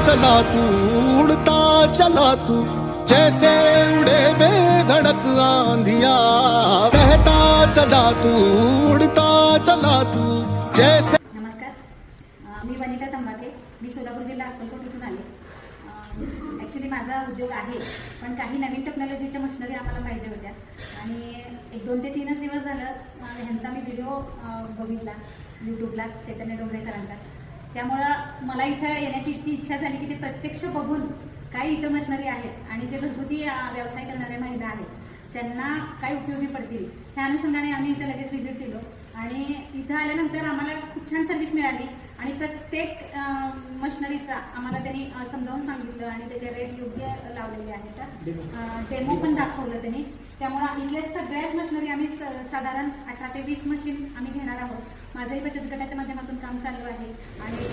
चला तू, उड़ता चला तू, जैसे उड़े बेधड़क आंधिया, बहता चला तू, उड़ता चला तू, जैसे. नमस्कार, मी वनिता तंबाके. मी सोलापूर जिल्हा अक्कलकोट इथून आले. ॲक्च्युली माझा उद्योग आहे, पण काही नवीन टेक्नॉलॉजीच्या मशिनरी आम्हाला पाहिजे होत्या आणि एक 2 ते 3च दिवस झालं ह्यांचा मी व्हिडिओ बघितला यूट्यूबला, चैतन्य डोंगरे सरांचा. त्यामुळं मला इथं येण्याची इतकी इच्छा झाली की ते प्रत्यक्ष बघून काही इथं मशिनरी आहेत आणि जे घरगुती व्यवसाय करणाऱ्या महिला आहेत त्यांना काय उपयोगी पडतील ह्या अनुषंगाने आम्ही इथं लगेच व्हिजिट दिलो आणि इथं आल्यानंतर आम्हाला खूप छान सर्व्हिस मिळाली आणि प्रत्येक मशिनरीचा आम्हाला त्यांनी समजावून सांगितलं आणि त्याचे रेट योग्य लावलेले आहेत. डेमो पण दाखवलं त्यांनी. त्यामुळं इथल्या सगळ्याच मशिनरी आम्ही साधारण 18 ते 20 मशीन आम्ही घेणार आहोत. माझंही बचत गटाच्या माध्यमातून काम चालू आहे आणि